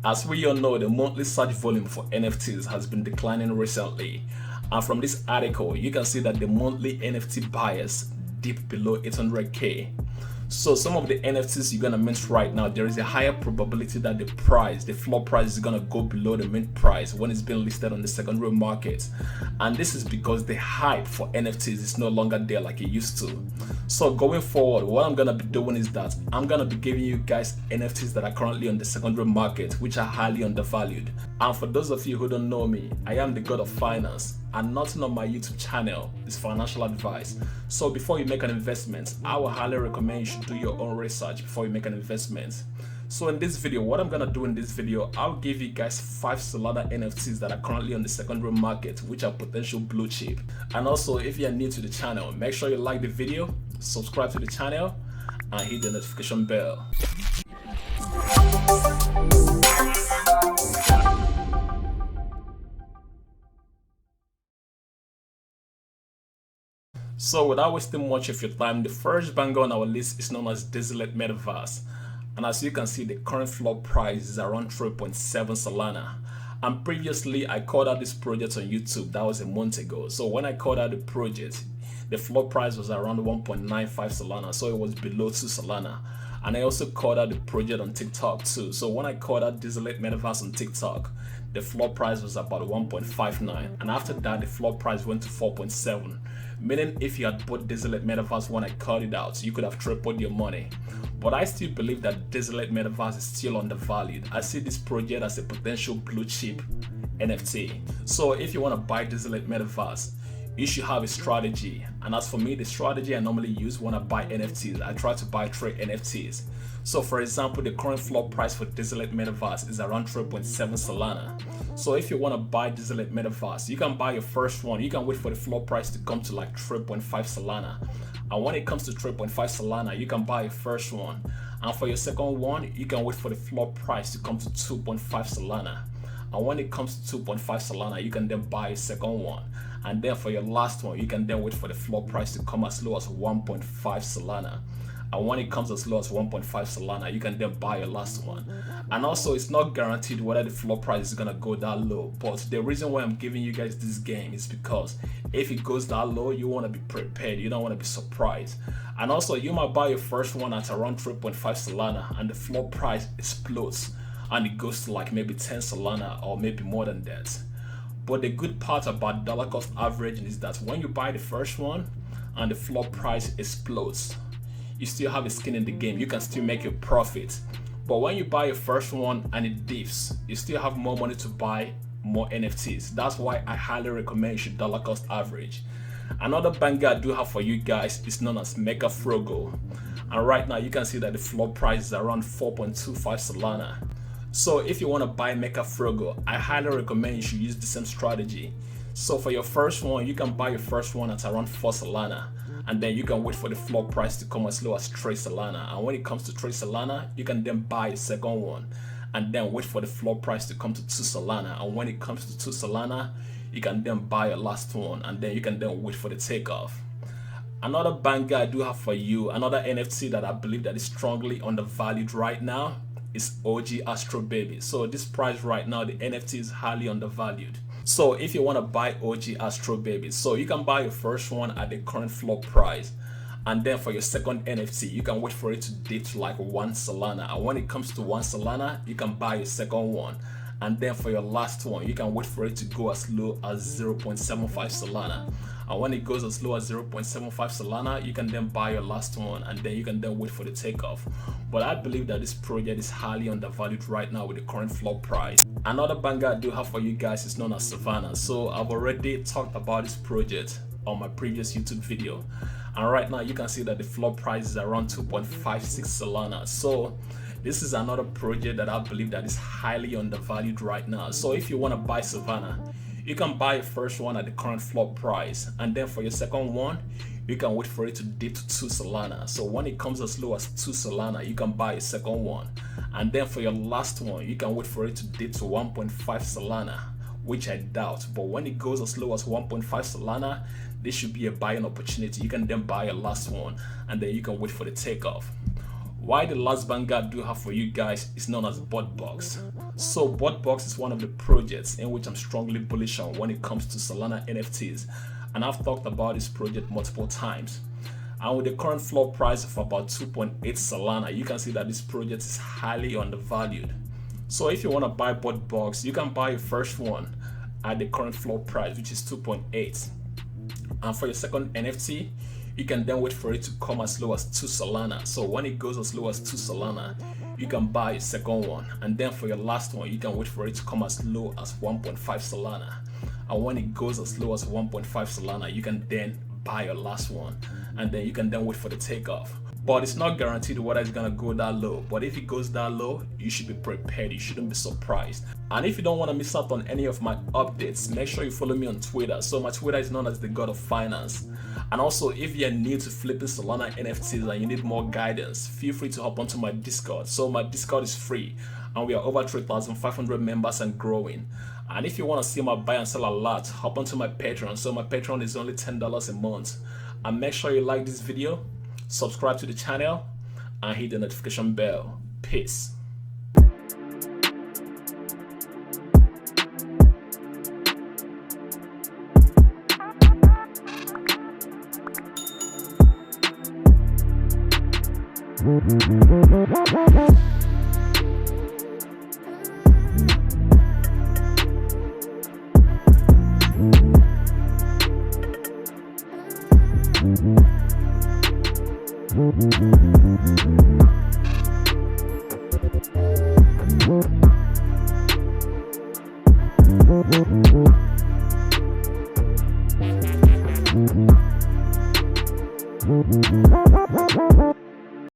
As we all know, the monthly search volume for NFTs has been declining recently, and from this article you can see that the monthly NFT buyers dipped below 800k. So some of the NFTs you're gonna mint right now, there is a higher probability that the floor price is gonna go below the mint price when it's being listed on the secondary market. And this is because the hype for NFTs is no longer there like it used to. So going forward, what I'm gonna be doing is that I'm gonna be giving you guys NFTs that are currently on the secondary market, which are highly undervalued. And for those of you who don't know me, I am the god of finance, and nothing on my YouTube channel is financial advice. So before you make an investment, I will highly recommend you should do your own research before you make an investment. So in this video, what I'm gonna do in this video, I'll give you guys 5 Solana NFTs that are currently on the secondary market, which are potential blue chip. And also, if you're new to the channel, make sure you like the video, subscribe to the channel, and hit the notification bell. So without wasting much of your time, the first banger on our list is known as Desolates Metaverse. And as you can see, the current floor price is around 3.7 Solana. And previously I called out this project on YouTube, that was a month ago. So when I called out the project, the floor price was around 1.95 Solana, so it was below 2 Solana. And I also called out the project on TikTok too. So when I called out Desolates Metaverse on TikTok, the floor price was about 1.59, and after that the floor price went to 4.7, meaning if you had bought Desolates Metaverse when I called it out, you could have tripled your money. But I still believe that Desolates Metaverse is still undervalued. I see this project as a potential blue chip NFT. So if you want to buy Desolates Metaverse, you should have a strategy. And as for me, the strategy I normally use when I buy NFTs, I try to buy 3 NFTs. So for example, the current floor price for Desolates Metaverse is around 3.7 Solana. So if you want to buy Desolates Metaverse, you can buy your first one. You can wait for the floor price to come to like 3.5 Solana. And when it comes to 3.5 Solana, you can buy your first one. And for your second one, you can wait for the floor price to come to 2.5 Solana. And when it comes to 2.5 Solana, you can then buy a second one. And then for your last one, you can then wait for the floor price to come as low as 1.5 Solana. And when it comes as low as 1.5 Solana, you can then buy your last one. And also, it's not guaranteed whether the floor price is gonna go that low. But the reason why I'm giving you guys this game is because if it goes that low, you wanna be prepared. You don't wanna be surprised. And also, you might buy your first one at around 3.5 Solana, and the floor price explodes, and it goes to like maybe 10 Solana or maybe more than that. But the good part about dollar cost averaging is that when you buy the first one and the floor price explodes, you still have a skin in the game. You can still make your profit. But when you buy your first one and it dips, you still have more money to buy more NFTs. That's why I highly recommend you should dollar cost average. Another banger I do have for you guys is known as Mekka Froggo. And right now you can see that the floor price is around 4.25 Solana. So if you want to buy Mekka Froggo, I highly recommend you should use the same strategy. So for your first one, you can buy your first one at around 4 Solana, and then you can wait for the floor price to come as low as 3 Solana. And when it comes to 3 Solana, you can then buy a second one, and then wait for the floor price to come to 2 Solana. And when it comes to 2 Solana, you can then buy your last one, and then you can then wait for the takeoff. Another banger I do have for you, another NFT that I believe that is strongly undervalued right now, is OG Astro baby. So this price right now, the NFT is highly undervalued. So if you want to buy OG Astro baby, so you can buy your first one at the current floor price, and then for your second NFT, you can wait for it to dip to like 1 Solana. And when it comes to 1 Solana, you can buy your second one. And then for your last one, you can wait for it to go as low as 0.75 Solana. And when it goes as low as 0.75 Solana, you can then buy your last one, and then you can then wait for the takeoff. But I believe that this project is highly undervalued right now with the current floor price. Another banger I do have for you guys is known as SOVANA. So I've already talked about this project on my previous YouTube video. And right now you can see that the floor price is around 2.56 Solana. So this is another project that I believe that is highly undervalued right now. So if you want to buy SOVANA, you can buy your first one at the current floor price, and then for your second one, you can wait for it to dip to 2 Solana. So when it comes as low as 2 Solana, you can buy a second one, and then for your last one, you can wait for it to dip to 1.5 Solana, which I doubt. But when it goes as low as 1.5 Solana, this should be a buying opportunity. You can then buy your last one, and then you can wait for the takeoff. Why the last banger I do have for you guys is known as Botborgs. So Botborgs is one of the projects in which I'm strongly bullish on when it comes to Solana NFTs, and I've talked about this project multiple times. And with the current floor price of about 2.8 Solana, you can see that this project is highly undervalued. So if you want to buy Botborgs, you can buy your first one at the current floor price, which is 2.8. And for your second NFT, you can then wait for it to come as low as 2 Solana. So when it goes as low as 2 Solana, you can buy a second one. And then for your last one, you can wait for it to come as low as 1.5 Solana. And when it goes as low as 1.5 Solana, you can then buy your last one. And then you can then wait for the takeoff. But it's not guaranteed whether it's gonna go that low. But if it goes that low, you should be prepared. You shouldn't be surprised. And if you don't want to miss out on any of my updates, make sure you follow me on Twitter. So my Twitter is known as the God of Finance. And also, if you're new to flipping Solana NFTs and you need more guidance, feel free to hop onto my Discord. So my Discord is free, and we are over 3,500 members and growing. And if you want to see my buy and sell a lot, hop onto my Patreon. So my Patreon is only $10 a month. And make sure you like this video, subscribe to the channel, and hit the notification bell. Peace. Mm-hmm.